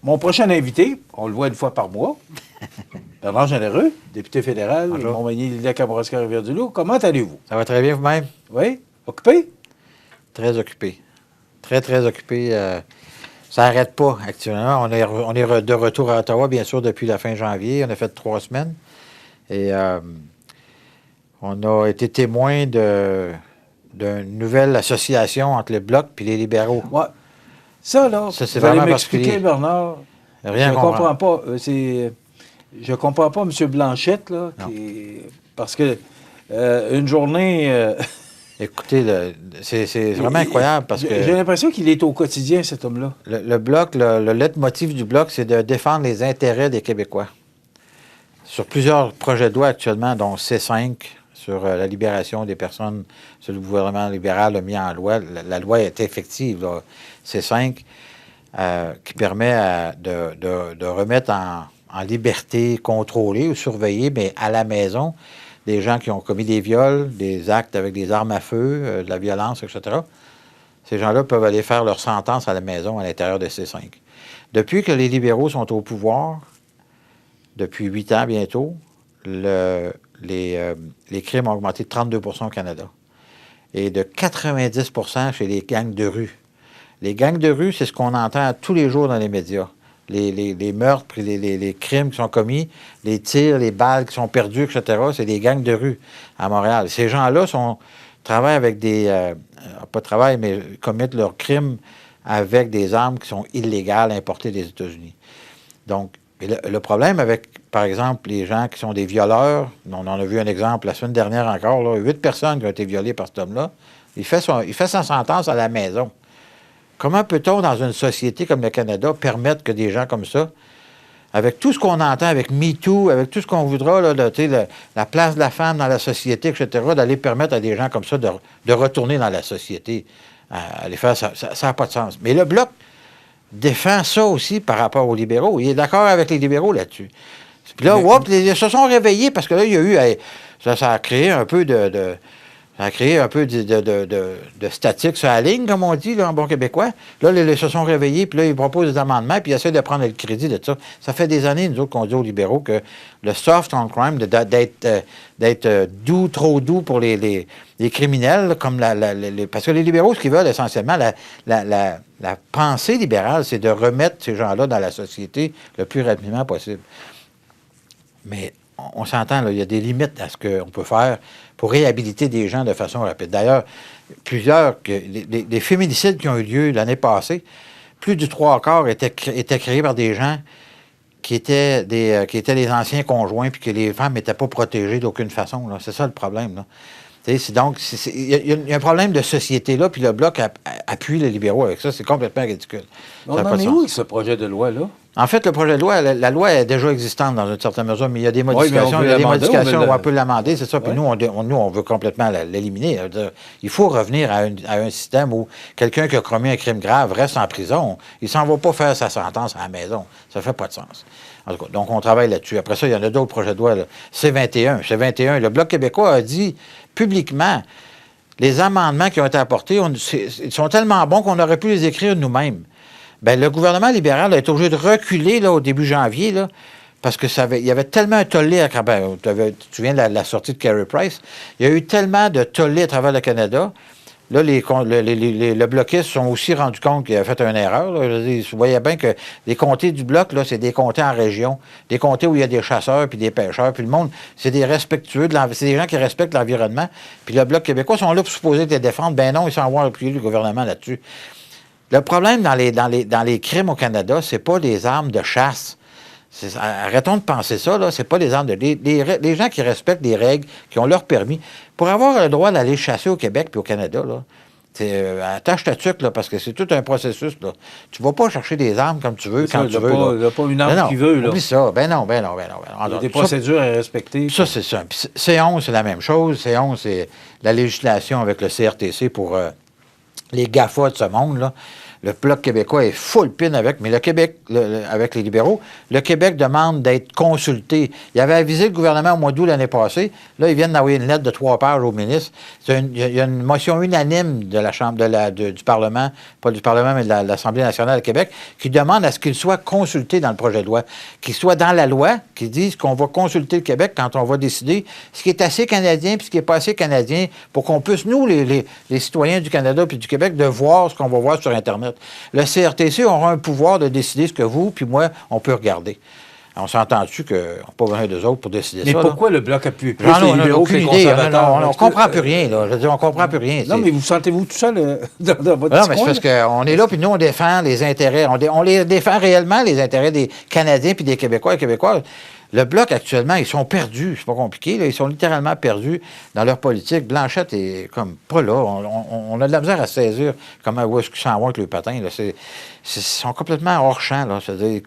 Mon prochain invité, on le voit une fois par mois, Bernard Généreux, député fédéral, Montmagny-Lillec-Kamouraska-Rivière-du-Loup. Comment allez-vous? Ça va très bien vous-même? Oui? Occupé? Très occupé. Très, très occupé. Ça n'arrête pas actuellement. On est de retour à Ottawa, bien sûr, depuis la fin janvier. On a fait 3 semaines. Et on a été témoin d'une nouvelle association entre le Bloc et les libéraux. Oui. Ça, là, ça, c'est vous allez vraiment m'expliquer, Bernard. Rien je ne comprends pas. Je comprends pas M. Blanchette, là, parce que une journée... Écoutez, c'est vraiment incroyable parce que... J'ai l'impression qu'il est au quotidien, cet homme-là. Le Bloc, le leitmotiv du Bloc, c'est de défendre les intérêts des Québécois. Sur plusieurs projets de loi actuellement, dont C5, sur la libération des personnes, sur le gouvernement libéral a mis en loi. La loi est effective, là, C5, qui permet de remettre en liberté contrôlée ou surveillée, mais à la maison, des gens qui ont commis des viols, des actes avec des armes à feu, de la violence, etc. Ces gens-là peuvent aller faire leur sentence à la maison à l'intérieur de C5. Depuis que les libéraux sont au pouvoir, depuis 8 ans bientôt, les crimes ont augmenté de 32 au Canada et de 90 chez les gangs de rue. Les gangs de rue, c'est ce qu'on entend tous les jours dans les médias. Les meurtres, les crimes qui sont commis, les tirs, les balles qui sont perdues, etc., c'est des gangs de rue à Montréal. Ces gens-là travaillent avec mais commettent leurs crimes avec des armes qui sont illégales importées des États-Unis. Donc, le problème avec, par exemple, les gens qui sont des violeurs, on en a vu un exemple la semaine dernière encore, là, 8 personnes qui ont été violées par cet homme-là, il fait sa sentence à la maison. Comment peut-on, dans une société comme le Canada, permettre que des gens comme ça, avec tout ce qu'on entend, avec MeToo, avec tout ce qu'on voudra, là, la place de la femme dans la société, etc., d'aller permettre à des gens comme ça de retourner dans la société, aller faire ça n'a pas de sens. Mais le Bloc défend ça aussi par rapport aux libéraux. Il est d'accord avec les libéraux là-dessus. Puis là, ils se sont réveillés parce que là, il y a eu... Ça a créé un peu de statique sur la ligne, comme on dit, là, en bon québécois. Là, ils se sont réveillés, puis là, ils proposent des amendements, puis ils essaient de prendre le crédit de ça. Ça fait des années, nous autres, qu'on dit aux libéraux que le soft on crime, d'être doux, trop doux pour les criminels, comme parce que les libéraux, ce qu'ils veulent essentiellement, la pensée libérale, c'est de remettre ces gens-là dans la société le plus rapidement possible. Mais on s'entend, là, il y a des limites à ce qu'on peut faire pour réhabiliter des gens de façon rapide. D'ailleurs, les féminicides qui ont eu lieu l'année passée, plus du 3/4 étaient créés par des gens qui étaient les anciens conjoints puis que les femmes n'étaient pas protégées d'aucune façon. Là. C'est ça le problème. Là. Donc, il y a un problème de société là, puis le Bloc appuie les libéraux avec ça. C'est complètement ridicule. On en est où, ce projet de loi-là? En fait, le projet de loi, la loi est déjà existante dans une certaine mesure, mais il y a des modifications. On peut l'amender, c'est ça. Puis nous, on veut complètement l'éliminer. Il faut revenir à un système où quelqu'un qui a commis un crime grave reste en prison. Il ne s'en va pas faire sa sentence à la maison. Ça ne fait pas de sens. En tout cas, donc, on travaille là-dessus. Après ça, il y en a d'autres projets de loi. Là. C21. Le Bloc québécois a dit publiquement, les amendements qui ont été apportés, ils sont tellement bons qu'on aurait pu les écrire nous-mêmes. Bien, le gouvernement libéral a été obligé de reculer là, au début janvier, là, parce que il y avait tellement un tollé tu te souviens de la sortie de Carey Price, il y a eu tellement de tollé à travers le Canada. Là, le bloquistes se sont aussi rendus compte qu'ils avaient fait une erreur. Là. Ils voyaient bien que les comtés du Bloc, là, c'est des comtés en région, des comtés où il y a des chasseurs puis des pêcheurs, puis le monde, c'est des respectueux, c'est des gens qui respectent l'environnement. Puis le Bloc québécois sont là pour supposer les défendre. Ben non, ils s'en vont appuyer le gouvernement là-dessus. Le problème dans les crimes au Canada, c'est pas les armes de chasse. Arrêtons de penser ça, là. C'est pas les armes de... Les gens qui respectent les règles, qui ont leur permis, pour avoir le droit d'aller chasser au Québec puis au Canada, là, attache ta tuque, là, parce que c'est tout un processus, là. Tu vas pas chercher des armes comme tu veux, quand tu veux. Il n'y a pas une arme qui veut, là. Oublie ça. Ben non. Il y a des procédures à respecter. Ça, c'est ça. Puis C11, c'est la même chose. C11, c'est la législation avec le CRTC pour... les GAFA de ce monde, là. Le Bloc québécois est full pin avec, mais le Québec, avec les libéraux, le Québec demande d'être consulté. Il avait avisé le gouvernement au mois d'août l'année passée. Là, ils viennent d'envoyer une lettre de 3 pages au ministre. Il y a une motion unanime de la Chambre du Parlement, pas du Parlement, mais de l'Assemblée nationale du Québec, qui demande à ce qu'il soit consulté dans le projet de loi, qu'il soit dans la loi, qui dise qu'on va consulter le Québec quand on va décider ce qui est assez canadien puis ce qui n'est pas assez canadien pour qu'on puisse, nous, les citoyens du Canada puis du Québec, de voir ce qu'on va voir sur Internet. Le CRTC aura un pouvoir de décider ce que vous puis moi, on peut regarder. On s'entend-tu qu'on n'a pas besoin d'eux autres pour décider ça? Mais pourquoi le Bloc appuie plus les libéraux que les conservateurs? On ne comprend plus rien, là. Je veux dire, on ne comprend plus rien. Non, mais vous sentez-vous tout seul dans votre Non, mais c'est parce qu'on est là, puis nous, on défend les intérêts. On les défend réellement, les intérêts des Canadiens puis des Québécois et Québécoises. Le Bloc, actuellement, ils sont perdus. C'est pas compliqué, là. Ils sont littéralement perdus dans leur politique. Blanchette est comme pas là. On a de la misère à saisir comment où est-ce qu'ils s'en vont avec le patin, là. Ils sont complètement hors champ, là. C'est-à-dire,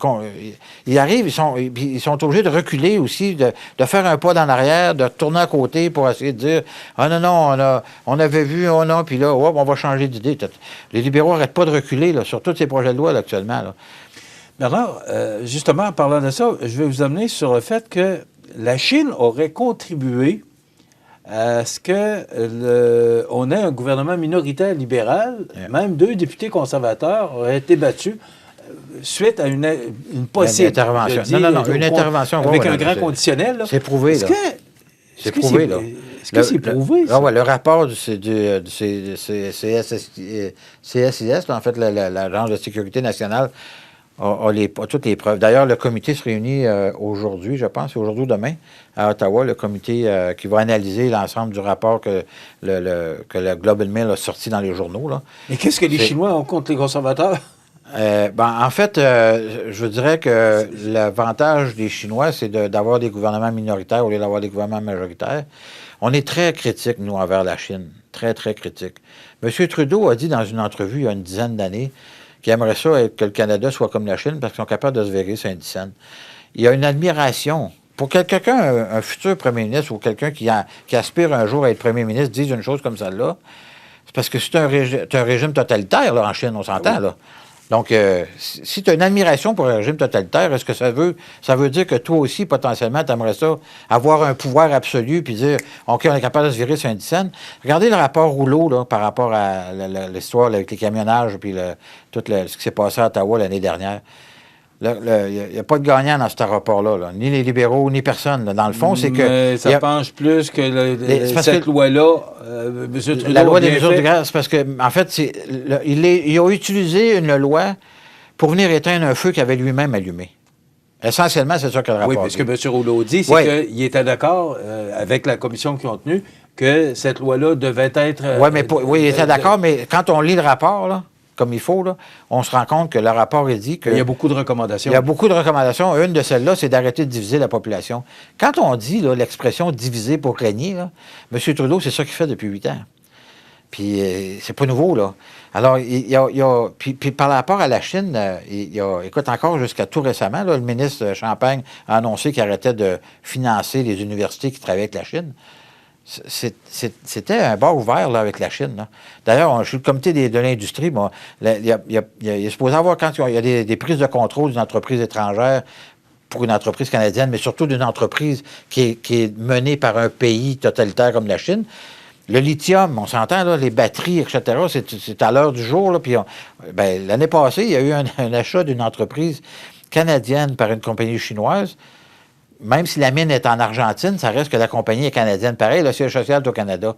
ils arrivent, ils sont obligés de reculer aussi, de faire un pas dans l'arrière, de tourner à côté pour essayer de dire « Ah non, on avait vu, puis là, hop, on va changer d'idée. » Les libéraux n'arrêtent pas de reculer, là, sur tous ces projets de loi, là, actuellement, là. Bernard, justement, en parlant de ça, je vais vous amener sur le fait que la Chine aurait contribué à ce qu'on ait un gouvernement minoritaire libéral. Même 2 députés conservateurs auraient été battus suite à une possible intervention. Une intervention avec un grand conditionnel. C'est prouvé, là. C'est prouvé, là. Est-ce que c'est prouvé, ça? Ah ouais, le rapport du CSIS, en fait, l'Agence de sécurité nationale, a toutes les preuves. D'ailleurs, le comité se réunit aujourd'hui, je pense, c'est aujourd'hui ou demain, à Ottawa, le comité qui va analyser l'ensemble du rapport que le Globe and Mail a sorti dans les journaux, là. Mais qu'est-ce que les Chinois ont contre les conservateurs? En fait, je dirais que l'avantage des Chinois, c'est d'avoir des gouvernements minoritaires au lieu d'avoir des gouvernements majoritaires. On est très critique, nous, envers la Chine. Très, très critique. M. Trudeau a dit dans une entrevue il y a une dizaine d'années qu'il aimerait ça que le Canada soit comme la Chine parce qu'ils sont capables de se verrer sur un dixaine. Il y a une admiration. Pour que quelqu'un, un futur premier ministre ou quelqu'un qui aspire un jour à être premier ministre, dise une chose comme celle-là, c'est parce que c'est un régime totalitaire, là, en Chine, on s'entend, là. Donc, si tu as une admiration pour un régime totalitaire, est-ce que ça veut dire que toi aussi, potentiellement, tu aimerais ça, avoir un pouvoir absolu, puis dire, OK, on est capable de se virer sur un dixaine? Regardez le rapport Rouleau, là, par rapport à l'histoire avec les camionnages, puis ce qui s'est passé à Ottawa l'année dernière. Il n'y a pas de gagnant dans ce rapport-là, là. Ni les libéraux, ni personne. Là. Dans le fond, c'est que... Mais ça penche plus que cette loi-là, M. Trudeau... La loi des mesures de grâce, parce que, en fait, il a utilisé une loi pour venir éteindre un feu qu'il avait lui-même allumé. Essentiellement, c'est ça que le rapport dit. Oui, parce que M. Rouleau dit, c'est qu'il était d'accord avec la commission qui ont tenu que cette loi-là devait être... Oui, il était d'accord, mais quand on lit le rapport, là, comme il faut, là, on se rend compte que le rapport est dit que... Il y a beaucoup de recommandations. Il y a beaucoup de recommandations. Une de celles-là, c'est d'arrêter de diviser la population. Quand on dit l'expression « diviser pour régner », là, M. Trudeau, c'est ça qu'il fait depuis 8 ans. Puis c'est pas nouveau, là. Alors, puis par rapport à la Chine, écoute, encore jusqu'à tout récemment, là, le ministre Champagne a annoncé qu'il arrêtait de financer les universités qui travaillent avec la Chine. C'était un bar ouvert là, avec la Chine. Là. D'ailleurs, je suis le comité de l'industrie. Moi, il est supposé avoir, quand il y a des prises de contrôle d'une entreprise étrangère pour une entreprise canadienne, mais surtout d'une entreprise qui est menée par un pays totalitaire comme la Chine, le lithium, on s'entend, là, les batteries, etc., c'est à l'heure du jour. Là, puis l'année passée, il y a eu un achat d'une entreprise canadienne par une compagnie chinoise. Même si la mine est en Argentine, ça reste que la compagnie est canadienne. Pareil, le siège social est au Canada.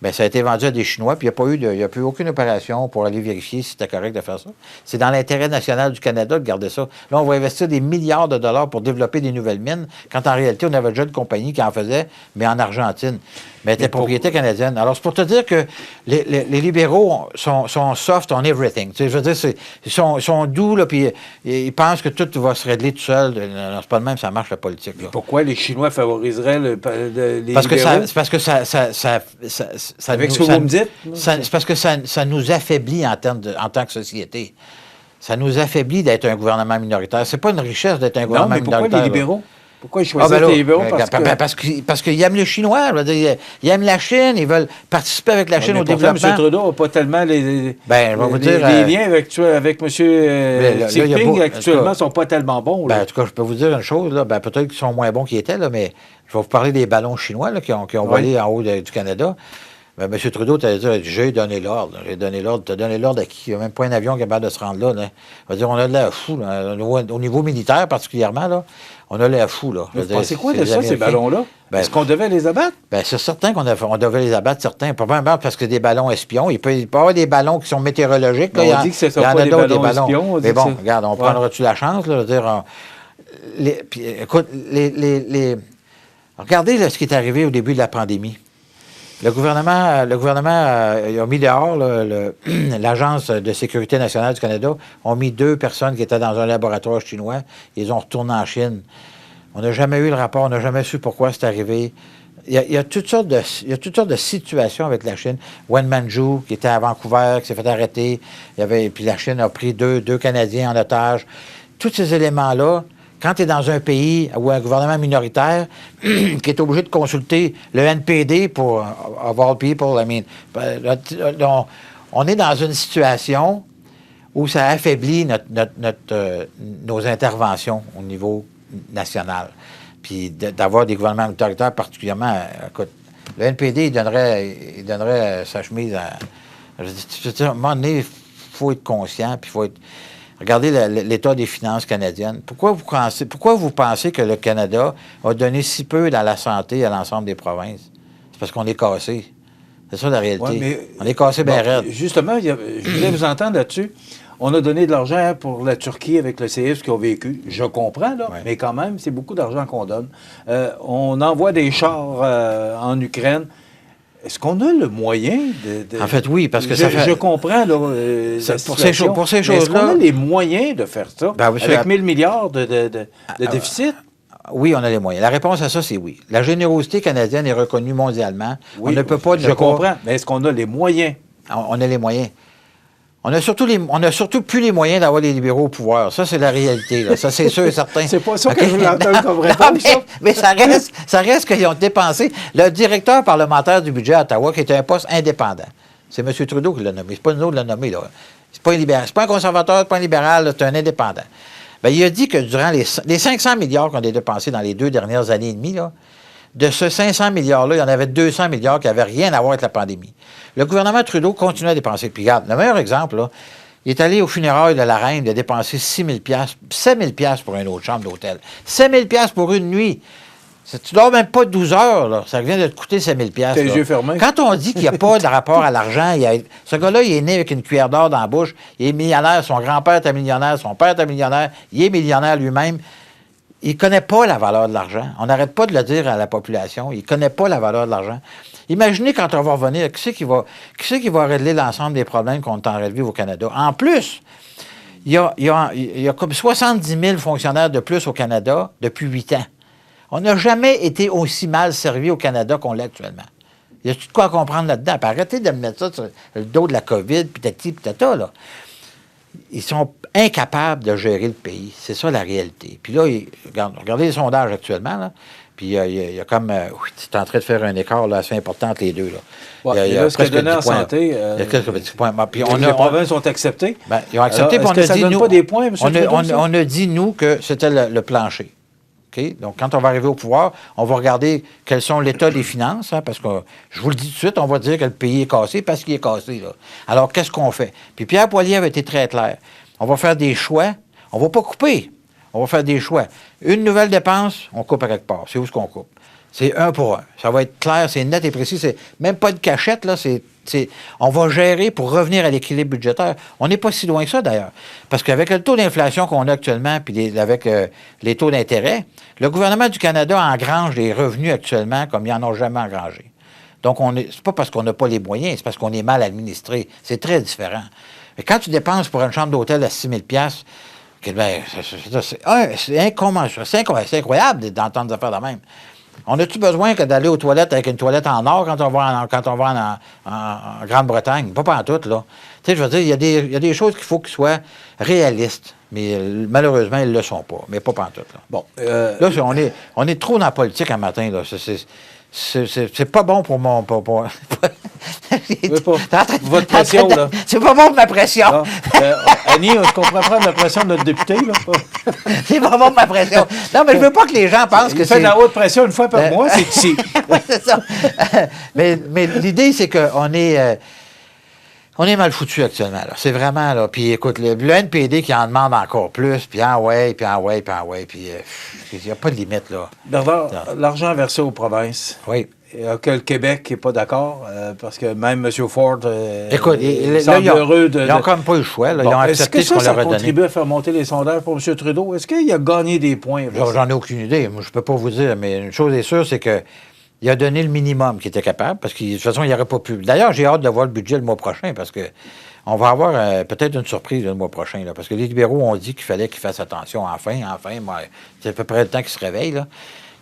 Bien, ça a été vendu à des Chinois, puis il n'y a plus aucune opération pour aller vérifier si c'était correct de faire ça. C'est dans l'intérêt national du Canada de garder ça. Là, on va investir des milliards de dollars pour développer des nouvelles mines, quand en réalité, on avait déjà une compagnie qui en faisait, mais en Argentine. Mais elle était propriété canadienne. Alors, c'est pour te dire que les libéraux sont soft on everything. Tu sais, je veux dire, ils sont doux, là, puis ils pensent que tout va se régler tout seul. Non, c'est pas le même, ça marche, la politique. Là. Pourquoi les Chinois favoriseraient les parce libéraux? Parce que ça avec ce que vous me dites? C'est parce que ça nous affaiblit en tant que société. Ça nous affaiblit d'être un gouvernement minoritaire. C'est pas une richesse d'être un gouvernement minoritaire. Mais pourquoi les libéraux? Pourquoi ils choisissent les libéraux? Parce qu'ils aiment les Chinois. Je veux dire, ils aiment la Chine, ils veulent participer avec la Chine au développement. M. Trudeau n'a pas tellement les liens avec M. Jinping actuellement ne sont pas tellement bons. En tout cas, je peux vous dire une chose. Là, peut-être qu'ils sont moins bons qu'ils étaient, là, mais je vais vous parler des ballons chinois là, qui ont volé en haut du Canada. M. Trudeau, tu as dit, j'ai donné l'ordre. J'ai donné l'ordre. Tu as donné l'ordre à qui? Il n'y a même pas un avion qui est capable de se rendre là. Je veux dire, on a de l'air fou. Là. Au niveau militaire, particulièrement, là, on a l'air fou. Là. Vous pensez quoi de ça, ces ballons-là? Est-ce qu'on devait les abattre? C'est certain qu'on devait les abattre, certains. Probablement parce que des ballons espions. Il peut y avoir des ballons qui sont météorologiques. Là, on dit que ce ne sont pas des ballons espions. Mais bon, regarde, on prendra-tu la chance? Là, de dire, écoute, regardez là, ce qui est arrivé au début de la pandémie. Le gouvernement a mis dehors l'Agence de sécurité nationale du Canada, ont mis 2 personnes qui étaient dans un laboratoire chinois, ils ont retourné en Chine. On n'a jamais eu le rapport, on n'a jamais su pourquoi c'est arrivé. Il y a toutes sortes de situations avec la Chine. Wen Manju, qui était à Vancouver, qui s'est fait arrêter, puis la Chine a pris deux Canadiens en otage. Tous ces éléments-là, quand tu es dans un pays ou un gouvernement minoritaire qui est obligé de consulter le NPD pour avoir le people, on est dans une situation où ça affaiblit nos interventions au niveau national. Puis d'avoir des gouvernements autoritaires particulièrement... Écoute, le NPD, il donnerait sa chemise à... Je veux dire, à un moment donné, il faut être conscient, puis il faut être... Regardez l'état des finances canadiennes. Pourquoi vous pensez que le Canada a donné si peu dans la santé à l'ensemble des provinces? C'est parce qu'on est cassé. C'est ça la réalité. Ouais, on est cassé bien raide. Justement, je voulais vous entendre là-dessus. On a donné de l'argent pour la Turquie avec le CF qui ont vécu. Je comprends, là, mais quand même, c'est beaucoup d'argent qu'on donne. On envoie des chars en Ukraine. Est-ce qu'on a le moyen de... En fait, oui, parce que Je comprends, là, pour ces choses-là... Est-ce qu'on a les moyens de faire ça? Avec 1000 milliards de déficit? Oui, on a les moyens. La réponse à ça, c'est oui. La générosité canadienne est reconnue mondialement. Oui, on ne peut pas... Je comprends, mais est-ce qu'on a les moyens? On a les moyens. On a surtout plus les moyens d'avoir les libéraux au pouvoir. Ça, c'est la réalité. Là. Ça, c'est sûr et certain. C'est pas ça que je voulais entendre comme réponse. Mais ça reste qu'ils ont dépensé. Le directeur parlementaire du budget à Ottawa, qui est un poste indépendant, c'est M. Trudeau qui l'a nommé. C'est pas nous qui l'a nommé. C'est pas un libéral. C'est pas un conservateur, c'est pas un libéral, c'est un indépendant. Bien, il a dit que durant les 500 milliards qu'on a dépensés dans les 2 dernières années et demie, là, de ce 500 milliards-là, il y en avait 200 milliards qui n'avaient rien à voir avec la pandémie. Le gouvernement Trudeau continue à dépenser. Puis regarde, le meilleur exemple, là, il est allé au funérailles de la reine, il a dépensé 7 000 pour une autre chambre d'hôtel. 7 000 pour une nuit. Tu dors même pas 12 heures, là. Ça vient de te coûter 7 000 T'as les yeux fermés. Quand on dit qu'il n'y a pas de rapport à l'argent, ce gars-là, il est né avec une cuillère d'or dans la bouche, il est millionnaire, son grand-père était millionnaire, son père était millionnaire, il est millionnaire lui-même. Il ne connaît pas la valeur de l'argent. On n'arrête pas de le dire à la population. Il ne connaît pas la valeur de l'argent. Imaginez quand on va revenir, qui c'est qui va régler l'ensemble des problèmes qu'on est en train de relever au Canada? En plus, il y a comme 70 000 fonctionnaires de plus au Canada depuis 8 ans. On n'a jamais été aussi mal servi au Canada qu'on l'est actuellement. Il y a tout de quoi à comprendre là-dedans. Puis arrêtez de me mettre ça sur le dos de la COVID, puis tati, puis tata, là. Ils sont incapables de gérer le pays. C'est ça, la réalité. Puis là, regardez les sondages actuellement, là. Puis il y a comme... c'est en train de faire un écart là, assez important entre les deux, là. Ouais, il y a ce que donné en santé... il y a quelques petits points. Puis les provinces ont accepté. Ben, ils ont accepté, puis on a dit, nous... pas des points, M. On a dit, nous, que c'était le plancher. Okay? Donc, quand on va arriver au pouvoir, on va regarder quels sont l'état des finances, hein, parce que, je vous le dis tout de suite, on va dire que le pays est cassé parce qu'il est cassé. Là. Alors, qu'est-ce qu'on fait? Puis Pierre Poilievre avait été très clair. On va faire des choix. On ne va pas couper. On va faire des choix. Une nouvelle dépense, on coupe à quelque part. C'est où ce qu'on coupe? C'est 1 pour 1. Ça va être clair, c'est net et précis. C'est même pas de cachette, là. On va gérer pour revenir à l'équilibre budgétaire. On n'est pas si loin que ça, d'ailleurs. Parce qu'avec le taux d'inflation qu'on a actuellement, puis avec les taux d'intérêt, le gouvernement du Canada engrange des revenus actuellement comme il n'en a jamais engrangé. Donc, c'est pas parce qu'on n'a pas les moyens, c'est parce qu'on est mal administré. C'est très différent. Mais quand tu dépenses pour une chambre d'hôtel à 6 000 c'est incroyable d'entendre des affaires de même. On a-tu besoin que d'aller aux toilettes avec une toilette en or quand on va en Grande-Bretagne? Pas pantoute, là. Tu sais, je veux dire, il y a des choses qu'il faut qu'ils soient réalistes. Mais malheureusement, ils ne le sont pas. Mais pas pantoute, là. Bon. Là, on est trop dans la politique un matin, là. C'est pas bon pour mon... Votre pression, là. C'est pas bon pour ma pression. Non. Annie, je comprends prendre la pression de notre député, là. C'est pas bon pour ma pression. Non, mais je veux pas que les gens pensent que c'est... Il fait de la haute pression une fois par mois, c'est ici. Oui, c'est ça. mais l'idée, c'est qu'on est... on est mal foutu actuellement, là. C'est vraiment, là. Puis écoute, le NPD qui en demande encore plus, puis puis il n'y a pas de limite, là. Bernard, l'argent versé aux provinces. Oui. Que le Québec n'est pas d'accord, parce que même M. Ford écoute, semble heureux de... Ils n'ont quand même pas eu le choix, là. Ils ont accepté ce qu'on leur a donné. Est-ce que ça contribue à faire monter les sondages pour M. Trudeau? Est-ce qu'il a gagné des points? J'en ai aucune idée. Moi, je ne peux pas vous dire, mais une chose est sûre, c'est que il a donné le minimum qu'il était capable, parce que de toute façon, il n'aurait pas pu. D'ailleurs, j'ai hâte de voir le budget le mois prochain, parce que on va avoir peut-être une surprise le mois prochain, là, parce que les libéraux ont dit qu'il fallait qu'ils fassent attention, enfin, moi, c'est à peu près le temps qu'ils se réveillent, là.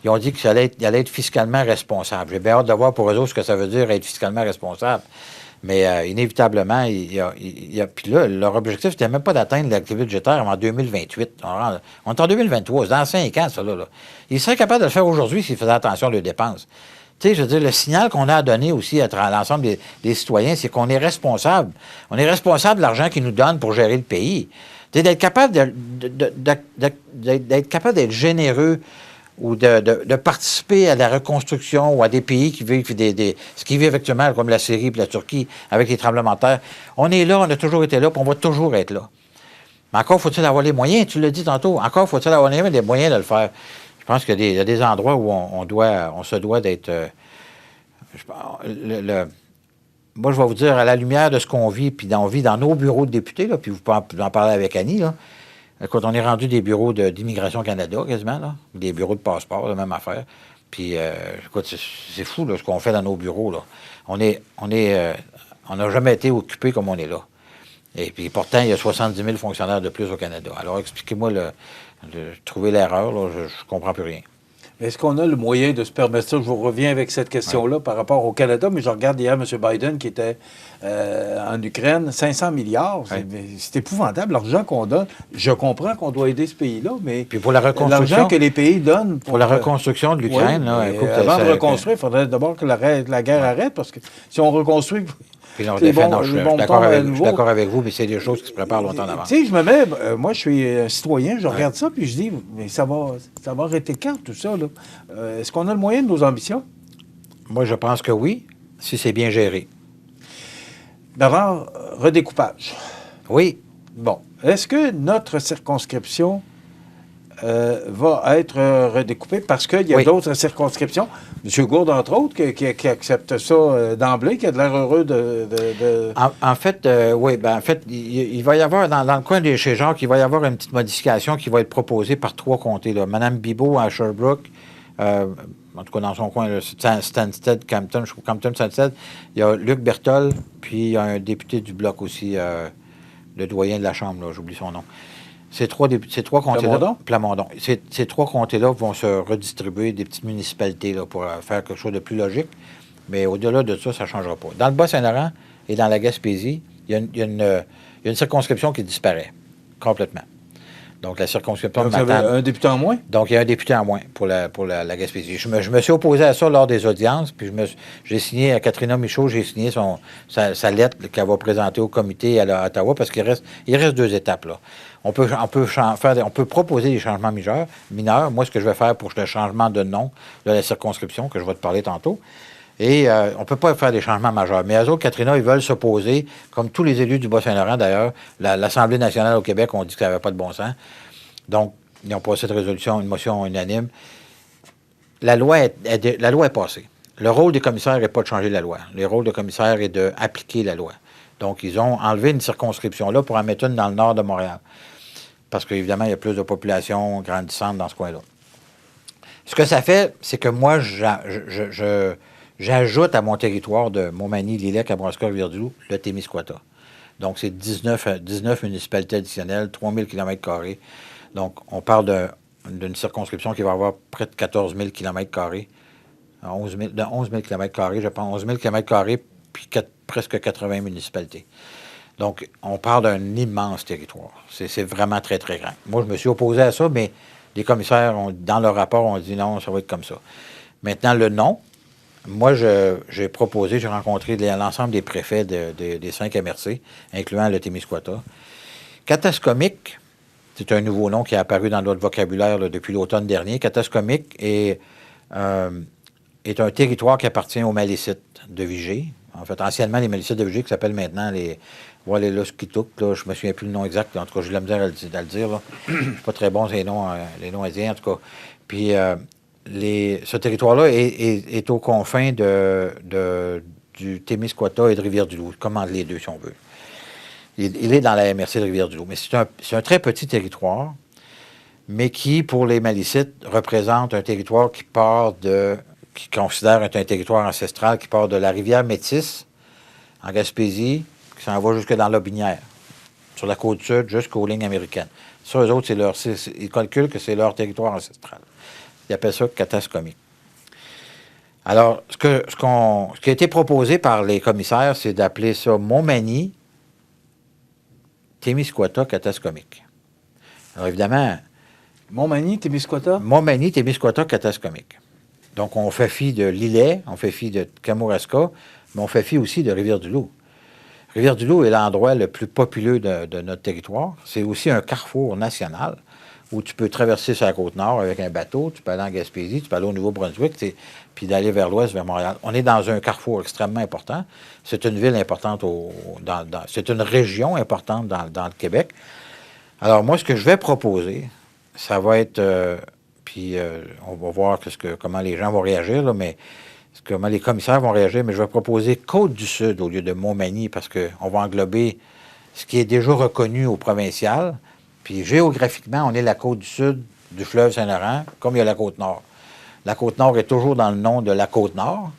Ils ont dit qu'il allait être fiscalement responsable. J'ai bien hâte de voir pour eux autres ce que ça veut dire être fiscalement responsable. Mais inévitablement, puis là, leur objectif, c'était même pas d'atteindre l'activité budgétaire en 2028. On est en 2023, c'est dans 5 ans, ça, là. Ils seraient capables de le faire aujourd'hui s'ils faisaient attention à leurs dépenses. Tu sais, je veux dire, le signal qu'on a à donner aussi à l'ensemble des citoyens, c'est qu'on est responsable. On est responsable de l'argent qu'ils nous donnent pour gérer le pays. Tu sais, d'être capable d'être généreux ou de participer à la reconstruction ou à des pays qui vivent ce qu'ils vivent actuellement, comme la Syrie et la Turquie, avec les tremblements de terre. On est là, on a toujours été là, puis on va toujours être là. Mais encore faut-il avoir les moyens, tu l'as dit tantôt, encore faut-il avoir les moyens de le faire. Je pense qu'il y a des endroits où on se doit d'être... moi, je vais vous dire, à la lumière de ce qu'on vit, puis on vit dans nos bureaux de députés, là, puis vous pouvez en parler avec Annie, là. Écoute, on est rendu des bureaux d'Immigration Canada, quasiment, là. Des bureaux de passeport, la même affaire. Puis, écoute, c'est fou, là, ce qu'on fait dans nos bureaux, là. On n'a jamais été occupés comme on est là. Et puis, pourtant, il y a 70 000 fonctionnaires de plus au Canada. Alors, expliquez-moi, trouver l'erreur, là, je ne comprends plus rien. Est-ce qu'on a le moyen de se permettre ça? Je vous reviens avec cette question-là par rapport au Canada, mais je regarde hier M. Biden qui était en Ukraine, 500 milliards. C'est épouvantable l'argent qu'on donne. Je comprends qu'on doit aider ce pays-là, mais puis pour la reconstruction, l'argent que les pays donnent... Pour la reconstruction de l'Ukraine, avant de reconstruire, il faudrait d'abord que la guerre arrête, parce que si on reconstruit... Puis je suis d'accord avec vous, mais c'est des choses qui se préparent longtemps d'avance. Tu sais, je me mets, moi je suis citoyen, je regarde ça, puis je dis, mais ça va arrêter quand tout ça, là? Est-ce qu'on a le moyen de nos ambitions? Moi, je pense que oui, si c'est bien géré. Bernard, redécoupage. Oui. Bon. Est-ce que notre circonscription va être redécoupée parce qu'il y a d'autres circonscriptions? M. Gourde, entre autres, qui accepte ça d'emblée, qui a de l'air heureux de... En fait, oui. Ben, en fait, il va y avoir, dans le coin de chez Jacques, il va y avoir une petite modification qui va être proposée par 3 comtés. Là. Mme Bibeau à Sherbrooke, en tout cas dans son coin, Stansted, Campton-Stansted, il y a Luc Berthold, puis il y a un député du Bloc aussi, le doyen de la Chambre, j'oublie son nom. Ces trois comtés-là, Plamondon. Ces 3 comtés-là vont se redistribuer des petites municipalités là, pour faire quelque chose de plus logique. Mais au-delà de ça, ça ne changera pas. Dans le Bas-Saint-Laurent et dans la Gaspésie, il y a une circonscription qui disparaît complètement. Donc, la circonscription de Matane. Donc, un député en moins? Donc, il y a un député en moins pour la Gaspésie. Je me suis opposé à ça lors des audiences, puis j'ai signé à Katrina Michaud, j'ai signé sa lettre qu'elle va présenter au comité à Ottawa, parce qu'il reste 2 étapes, là. On peut proposer des changements mineurs. Moi, ce que je vais faire pour le changement de nom de la circonscription, que je vais te parler tantôt, et on ne peut pas faire des changements majeurs. Mais eux autres, Katrina, ils veulent s'opposer, comme tous les élus du Bas-Saint-Laurent d'ailleurs. L'Assemblée nationale au Québec, on dit que ça n'avait pas de bon sens. Donc, ils ont passé une motion unanime. La loi est passée. Le rôle des commissaires n'est pas de changer la loi. Le rôle des commissaires est d'appliquer la loi. Donc, ils ont enlevé une circonscription là pour en mettre une dans le nord de Montréal. Parce qu'évidemment, il y a plus de population grandissante dans ce coin-là. Ce que ça fait, c'est que moi, j'ajoute à mon territoire de Montmagny, Lillec, Kamouraska, Rivière-du-Loup, le Témiscouata. Donc, c'est 19 municipalités additionnelles, 3000 km². Donc, on parle d'une circonscription qui va avoir près de 14 000 km². de 11 000 km², je pense, 11 000 km², puis presque 80 municipalités. Donc, on parle d'un immense territoire. C'est vraiment très, très grand. Moi, je me suis opposé à ça, mais les commissaires, dans leur rapport, ont dit non, ça va être comme ça. Maintenant, le nom, moi, j'ai proposé, j'ai rencontré l'ensemble des préfets des 5 MRC, incluant le Témiscouata. Katascomique, c'est un nouveau nom qui est apparu dans notre vocabulaire là, depuis l'automne dernier. Katascomique est un territoire qui appartient aux Malécites de Vigée. En fait, anciennement, les Malécites de Vigée, qui s'appellent maintenant les Loskitouk, là, je ne me souviens plus le nom exact. En tout cas, j'ai de la misère à le dire. Là. C'est pas très bon, ces noms, les noms indiens, en tout cas. Puis, ce territoire-là est aux confins du Témiscouata et de Rivière-du-Loup. Comme entre les deux, si on veut. Il est dans la MRC de Rivière-du-Loup. Mais c'est un très petit territoire, mais qui, pour les Malécites, représente un territoire qui considère être un territoire ancestral, qui part de la rivière Métis, en Gaspésie, qui s'en va jusque dans l'Aubinière, sur la côte sud, jusqu'aux lignes américaines. Ça, eux autres, ils calculent que c'est leur territoire ancestral. Ils appellent ça Katascomique. Alors, ce qui a été proposé par les commissaires, c'est d'appeler ça Montmagny, Témiscouata, Katascomique. Alors, évidemment... Montmagny, Témiscouata? Montmagny, Témiscouata, Katascomique. Donc, on fait fi de l'Îlet, on fait fi de Kamouraska, mais on fait fi aussi de Rivière-du-Loup. Rivière-du-Loup est l'endroit le plus populeux de notre territoire. C'est aussi un carrefour national où tu peux traverser sur la Côte-Nord avec un bateau, tu peux aller en Gaspésie, tu peux aller au Nouveau-Brunswick, puis d'aller vers l'ouest, vers Montréal. On est dans un carrefour extrêmement important. C'est une ville importante, c'est une région importante dans le Québec. Alors, moi, ce que je vais proposer, ça va être... on va voir comment les gens vont réagir, là, mais comment les commissaires vont réagir, mais je vais proposer Côte-du-Sud au lieu de Montmagny, parce qu'on va englober ce qui est déjà reconnu au provincial. Puis géographiquement, on est la Côte-du-Sud du fleuve Saint-Laurent, comme il y a la Côte-Nord. La Côte-Nord est toujours dans le nom de la Côte-Nord,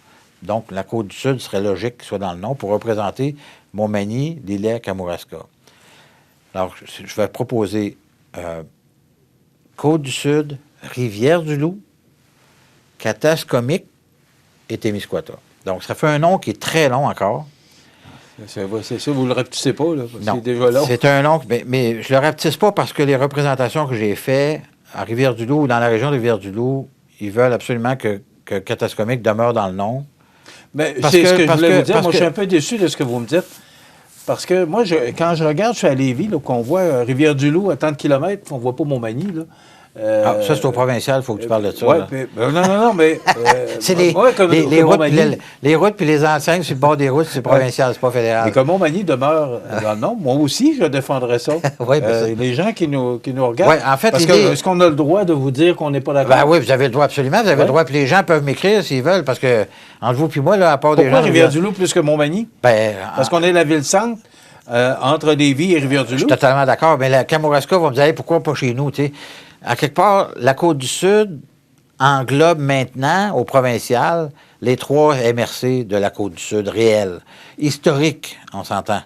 donc la Côte-du-Sud serait logique qu'il soit dans le nom pour représenter Montmagny, l'Îlet, Kamouraska. Alors, je vais proposer Côte-du-Sud, Rivière-du-Loup, Katascomique et Témiscouata. Donc, ça fait un nom qui est très long encore. C'est ça, vous ne le rapetissez pas, là? Non, c'est déjà long. C'est un nom, mais je ne le rapetisse pas parce que les représentations que j'ai faites à Rivière-du-Loup ou dans la région de Rivière-du-Loup, ils veulent absolument que Katascomique demeure dans le nom. Mais c'est ce que je voulais vous dire. Moi, je suis un peu déçu de ce que vous me dites. Parce que moi, quand je regarde, je suis à Lévis, là, qu'on voit Rivière-du-Loup à tant de kilomètres, on ne voit pas Montmagny, là. Ça, c'est au provincial, il faut que tu parles de ça. Ouais, non, mais... c'est les routes puis les enseignes sur le bord des routes, c'est provincial, c'est pas fédéral. Mais comme Montmagny demeure dans le nom, moi aussi, je défendrais ça. Oui, les gens qui nous regardent. Oui, en fait, parce que, est-ce qu'on a le droit de vous dire qu'on n'est pas d'accord? Ben oui, vous avez le droit, absolument. Vous avez le droit, puis les gens peuvent m'écrire s'ils veulent, parce que, entre vous puis moi, là, à part des gens... Pourquoi Rivière-du-Loup plus que Montmagny? Parce qu'on est la ville-centre entre Lévis et Rivière-du-Loup. Je suis totalement d'accord, mais la Kamouraska va me dire, pourquoi pas chez nous, tu sais? À quelque part, la Côte-du-Sud englobe maintenant, au provincial, les 3 MRC de la Côte-du-Sud réels. Historiques, on s'entend.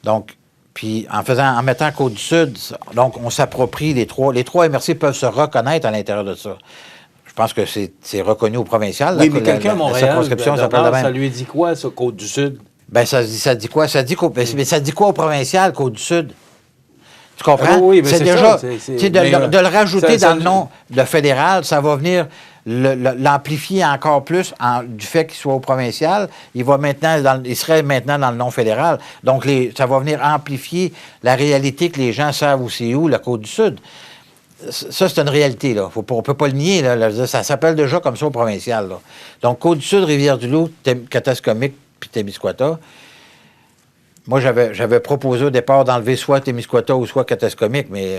Donc, puis en mettant Côte-du-Sud, donc on s'approprie les 3. Les 3 MRC peuvent se reconnaître à l'intérieur de ça. Je pense que c'est reconnu au provincial. Oui, mais quelqu'un à Montréal, ça lui dit quoi, ça, Côte-du-Sud? Bien, ça dit quoi? Ça dit quoi au provincial, Côte-du-Sud? Tu comprends? Oui, mais c'est déjà... de le rajouter dans le nom de fédéral, ça va venir l'amplifier encore plus du fait qu'il soit au provincial. Il serait maintenant dans le nom fédéral. Donc, ça va venir amplifier la réalité que les gens savent où c'est où, la Côte-du-Sud. Ça, c'est une réalité, là. On ne peut pas le nier, là. Ça s'appelle déjà comme ça au provincial, là. Donc, Côte-du-Sud, Rivière-du-Loup, Katascomique, puis Témiscouata. Moi, j'avais proposé au départ d'enlever soit Témiscouata ou soit Katascomique, mais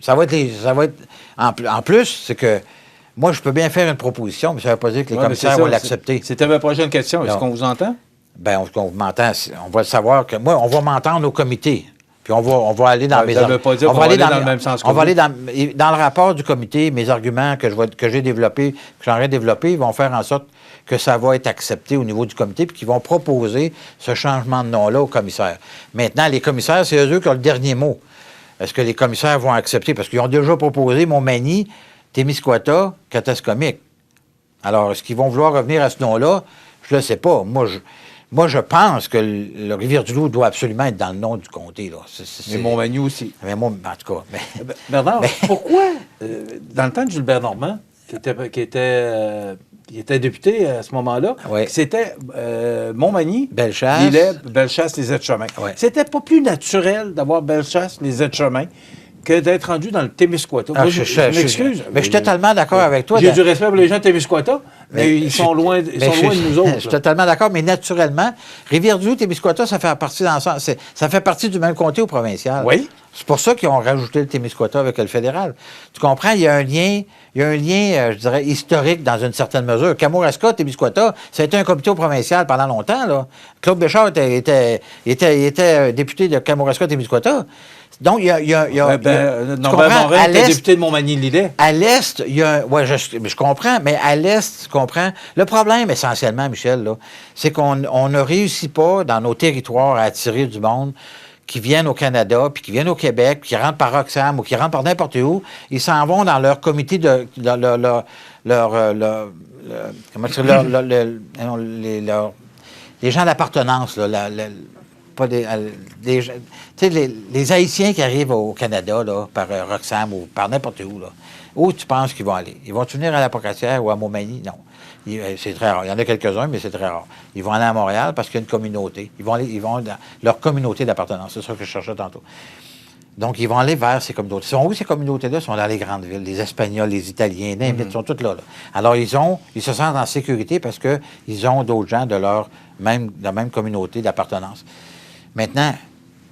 ça va être... En plus, c'est que moi, je peux bien faire une proposition, mais ça ne veut pas dire que les commissaires vont l'accepter. C'était ma prochaine question. Est-ce qu'on vous entend? Bien, on m'entend. On va le savoir que... Moi, on va m'entendre au comité. Puis on va aller dans mes... Ça ne veut pas dire qu'on va aller dans le même sens que on va aller dans le rapport du comité, mes arguments que j'ai développés, que j'aurais développés, ils vont faire en sorte que ça va être accepté au niveau du comité, puis qu'ils vont proposer ce changement de nom-là aux commissaires. Maintenant, les commissaires, c'est eux qui ont le dernier mot. Est-ce que les commissaires vont accepter? Parce qu'ils ont déjà proposé Montmagny, Témiscouata, Katascomique. Alors, est-ce qu'ils vont vouloir revenir à ce nom-là? Je ne le sais pas. Moi, je pense que le Rivière-du-Loup doit absolument être dans le nom du comté. Là. Mais Montmagny aussi. Mais moi, en tout cas. Bernard, pourquoi, dans le temps de Gilbert Normand, qui était député à ce moment-là, Oui. c'était Montmagny, Bellechasse. Lillet, Bellechasse, les aides-chemins. Oui. C'était pas plus naturel d'avoir Bellechasse, les aides-chemins, que d'être rendu dans le Témiscouata. Ah, Moi, je m'excuse. Mais je suis totalement d'accord avec toi. J'ai du respect pour les gens de Témiscouata, mais ils sont loin de nous autres. Je suis totalement d'accord, mais naturellement, Rivière-du-Loup, Témiscouata, ça fait partie du même comté au provincial. Oui. C'est pour ça qu'ils ont rajouté le Témiscouata avec le fédéral. Tu comprends? Il y a un lien, je dirais, historique dans une certaine mesure. Kamouraska, Témiscouata, ça a été un comité au provincial pendant longtemps, là. Claude Béchard était député de Kamouraska, Témiscouata. Donc, il y a Norbert Morin était député de Montmagny-Lillet. À l'Est, il y a... Oui, je comprends, mais à l'Est, tu comprends? Le problème, essentiellement, Michel, là, c'est qu'on ne réussit pas, dans nos territoires, à attirer du monde qui viennent au Canada, puis qui viennent au Québec, puis qui rentrent par Roxham ou qui rentrent par n'importe où. Ils s'en vont dans leur comité les gens d'appartenance, là, pas les Haïtiens qui arrivent au Canada, là, par Roxham ou par n'importe où, là. Où tu penses qu'ils vont aller? Ils vont venir à la Pocatière ou à Montmagny? Non. C'est très rare. Il y en a quelques-uns, mais c'est très rare. Ils vont aller à Montréal parce qu'il y a une communauté. Ils vont dans leur communauté d'appartenance. C'est ça que je cherchais tantôt. Donc, ils vont aller vers ces communautés. Où ces communautés-là sont dans les grandes villes? Les Espagnols, les Italiens, ils sont tous là. Alors, ils se sentent en sécurité parce qu'ils ont d'autres gens de la même communauté d'appartenance. Maintenant,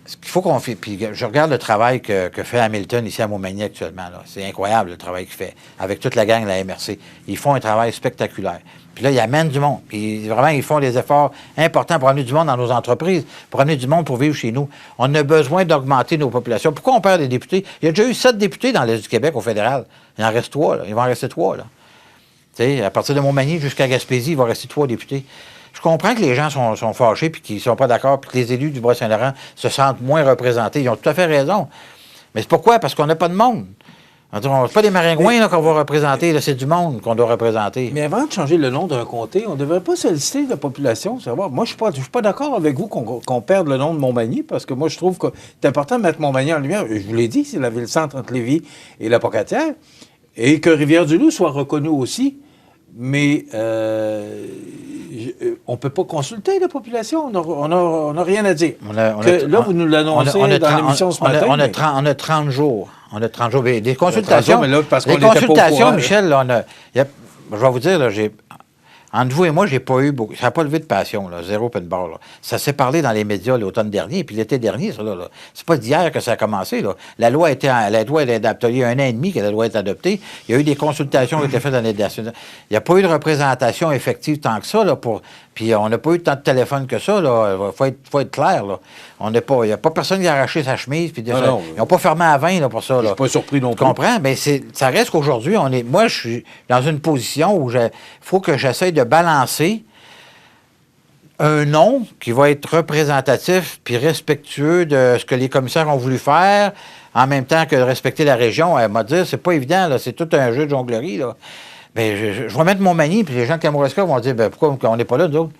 ce qu'il faut qu'on fait, puis je regarde le travail que fait Hamilton ici à Montmagny actuellement. C'est incroyable le travail qu'il fait avec toute la gang de la MRC. Ils font un travail spectaculaire. Puis là, ils amènent du monde. Puis vraiment, ils font des efforts importants pour amener du monde dans nos entreprises, pour amener du monde pour vivre chez nous. On a besoin d'augmenter nos populations. Pourquoi on perd des députés? Il y a déjà eu 7 députés dans l'Est du Québec au fédéral. Il en reste 3. Là. Il va en rester 3. Là. À partir de Montmagny jusqu'à Gaspésie, il va rester 3 députés. Je comprends que les gens sont fâchés puis qu'ils ne sont pas d'accord puis que les élus du Bas-Saint-Laurent se sentent moins représentés. Ils ont tout à fait raison. Mais c'est pourquoi? Parce qu'on n'a pas de monde. C'est pas des maringouins qu'on va représenter, là, c'est du monde qu'on doit représenter. Mais avant de changer le nom d'un comté, on ne devrait pas solliciter la population. Savoir. Moi, je ne suis pas d'accord avec vous qu'on perde le nom de Montmagny, parce que moi, je trouve que c'est important de mettre Montmagny en lumière. Je vous l'ai dit, c'est la ville-centre entre Lévis et la Pocatière. Et que Rivière-du-Loup soit reconnue aussi. Mais on ne peut pas consulter la population. On n'a rien à dire. Là, vous nous l'annoncez dans l'émission ce matin. On a 30 jours. On a 30 jours. Des consultations. Mais là, parce qu'on les consultations, Michel, là, je vais vous dire, là, entre vous et moi, j'ai pas eu beaucoup. Ça n'a pas levé de passion, là, zéro open bar. Là. Ça s'est parlé dans les médias l'automne dernier, puis l'été dernier, ça, là. C'est pas d'hier que ça a commencé, là. La loi a été adoptée il y a 1 an et demi que la loi est adoptée. Il y a eu des consultations qui ont été faites l'année dernière. Il n'y a pas eu de représentation effective tant que ça, là, puis on n'a pas eu tant de téléphone que ça, là. Faut être clair, là. Il n'y a pas personne qui a arraché sa chemise, puis ils n'ont pas fermé à 20 là, pour ça. Là. Je suis pas surpris non plus. Tu comprends? Mais ça reste qu'aujourd'hui, moi, je suis dans une position où il faut que j'essaye de balancer un nom qui va être représentatif puis respectueux de ce que les commissaires ont voulu faire, en même temps que de respecter la région. Elle m'a dit, c'est pas évident, là, c'est tout un jeu de jonglerie. Là. Bien, je vais mettre Montmagny, puis les gens de Kamouraska vont dire, pourquoi on n'est pas là, nous autres?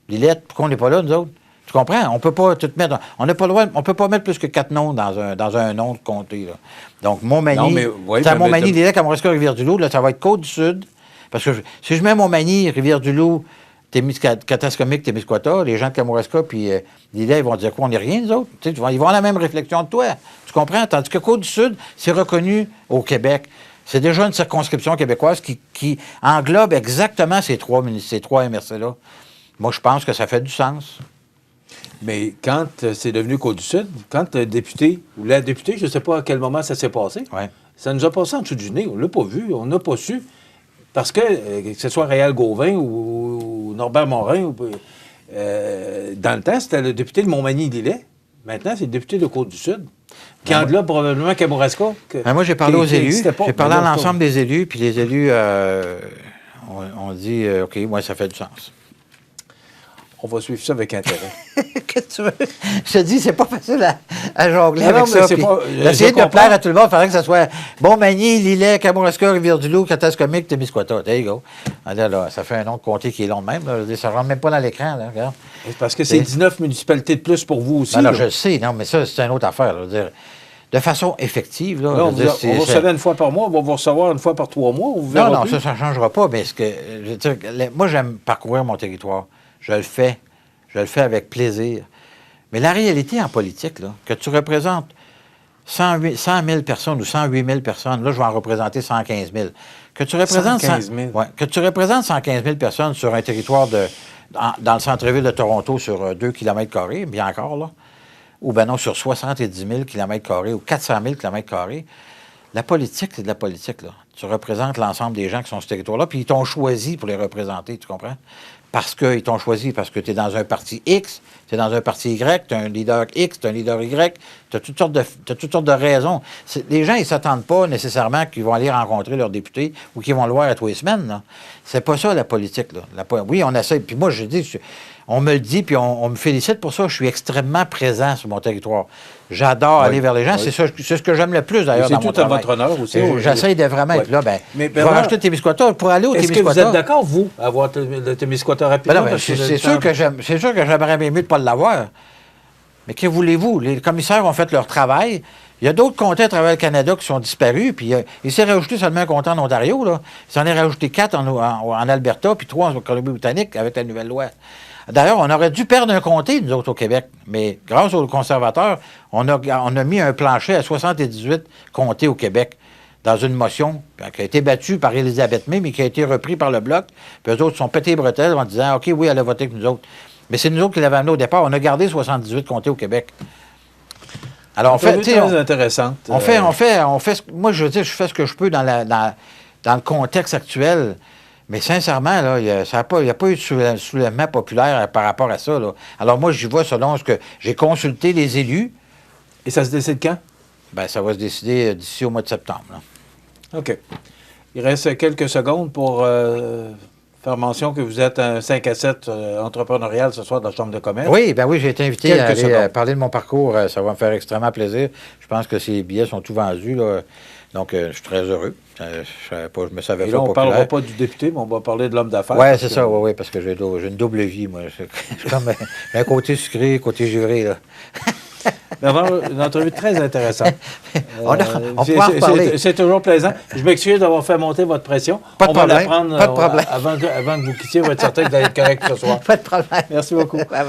Lillette, pourquoi on n'est pas là, nous autres? Tu comprends? On peut pas tout mettre. On n'a pas le droit. On peut pas mettre plus que 4 noms dans un nom de comté. Là. Donc, Montmagny. Montmagny, Lillet, Kamouraska, Rivière-du-Loup, là, ça va être Côte-du-Sud. Parce que si je mets Montmagny, Rivière-du-Loup, Katascomique, Témiscouata, les gens de Kamouraska puis Lillet, ils vont dire quoi? On n'est rien, nous autres. Ils vont avoir la même réflexion de toi. Tu comprends? Tandis que Côte-du-Sud, c'est reconnu au Québec. C'est déjà une circonscription québécoise qui englobe exactement ces trois MRC-là. Moi, je pense que ça fait du sens. Mais quand c'est devenu Côte-du-Sud, quand le député ou la députée, je ne sais pas à quel moment ça s'est passé, ça nous a passé en dessous du nez. On ne l'a pas vu, on n'a pas su. Parce que ce soit Réal Gauvin ou Norbert Morin, dans le temps, c'était le député de Montmagny-Lillet. Maintenant, c'est le député de Côte-du-Sud. Qui englobe probablement Kamouraska. Moi, j'ai parlé aux élus. J'ai parlé à l'ensemble des élus, puis les élus ont dit OK, moi, ça fait du sens. On va suivre ça avec intérêt. Qu'est-ce que tu veux? Je te dis, c'est pas facile à jongler Non, avec non, mais ça. c'est puis pas- d'essayer je de plaire comprends. à tout le monde, il faudrait que ça soit Montmagny, Lillet, Kamouraska, Rivière-du-Loup, Katascomique, Témiscouata. There you go. Ah, là, ça fait un nom de comté qui est long de même. Là. Je veux dire, ça ne rentre même pas dans l'écran. Là, regarde. Parce que c'est 19 municipalités de plus pour vous aussi. Non, là. je le sais, non, mais ça, c'est une autre affaire. Là, je veux dire, de façon effective. Là, Là, je on veux dire, vous recevez une fois par mois, on va vous recevoir une fois par 3 mois. On vous verra non, plus. ça ne changera pas. Mais je veux dire, moi, j'aime parcourir mon territoire. Je le fais. Je le fais avec plaisir. Mais la réalité en politique, là, que tu représentes 100 000 personnes ou 108 000 personnes, là, je vais en représenter 115 000. Que tu représentes 115 000. que tu représentes 115 000 personnes sur un territoire dans le centre-ville de Toronto sur 2 km², bien encore, là, ou bien non, sur 70 000 km² ou 400 000 km², la politique, c'est de la politique, là. Tu représentes l'ensemble des gens qui sont sur ce territoire-là, puis ils t'ont choisi pour les représenter, tu comprends? Parce qu'ils t'ont choisi, parce que tu es dans un parti X, tu es dans un parti Y, tu as un leader X, tu as un leader Y, tu as toutes sortes de raisons. Les gens, ils ne s'attendent pas nécessairement qu'ils vont aller rencontrer leurs députés ou qu'ils vont le voir à tous les semaines. Là. C'est pas ça, la politique. Là. Oui, on essaie. Puis moi, je dis, on me le dit, puis on me félicite pour ça. Je suis extrêmement présent sur mon territoire. J'adore aller vers les gens. Oui. C'est ce que j'aime le plus, d'ailleurs, dans mon C'est tout à travail. votre honneur aussi. J'essaie de vraiment être là. Ben, Mais je vais Bernard, racheter Témiscouata pour aller au Est-ce que Témiscouata. vous êtes d'accord, vous, à avoir le Témiscouata rapidement? Ben non, parce que c'est le sûr temps- que j'aimerais bien mieux de ne pas l'avoir. Mais que voulez-vous? Les commissaires ont fait leur travail. Il y a d'autres comtés à travers le Canada qui sont disparus, puis il s'est rajouté seulement un comté en Ontario. Là. Il s'en est rajouté 4 en Alberta, puis 3 en Colombie-Britannique avec la nouvelle loi. D'ailleurs, on aurait dû perdre un comté, nous autres, au Québec. Mais grâce aux conservateurs, on a mis un plancher à 78 comtés au Québec dans une motion qui a été battue par Elisabeth May, mais qui a été reprise par le Bloc. Puis eux autres sont pétés les bretelles en disant « OK, oui, elle a voté avec nous autres ». Mais c'est nous autres qui l'avons amené au départ. On a gardé 78 comtés au Québec. Alors, on fait... très intéressante. Moi, je veux dire, je fais ce que je peux dans le contexte actuel. Mais sincèrement, là, il n'y a pas eu de soulèvement populaire par rapport à ça. Là. Alors moi, j'y vais selon ce que j'ai consulté les élus. Et ça se décide quand? Bien, ça va se décider d'ici au mois de septembre. Là. OK. Il reste quelques secondes pour faire mention que vous êtes un 5 à 7 entrepreneurial ce soir dans la Chambre de commerce. Oui, j'ai été invité Quelques à aller secondes. parler de mon parcours. Ça va me faire extrêmement plaisir. Je pense que ces billets sont tous vendus. Là. Donc, je suis très heureux. Je me savais Et pas là, on ne populaire. parlera pas du député, mais on va parler de l'homme d'affaires. Oui, parce c'est que- ça, oui, parce que j'ai une double vie, moi. J'ai comme un côté sucré, côté juré, là. Bernard, une entrevue très intéressante. On pourra en reparler. C'est toujours plaisant. Je m'excuse d'avoir fait monter votre pression. Pas de On va problème, la prendre pas de problème. avant que vous quittiez. On va être certain que vous allez être correct ce soir. Pas de problème. Merci beaucoup. Bye bye.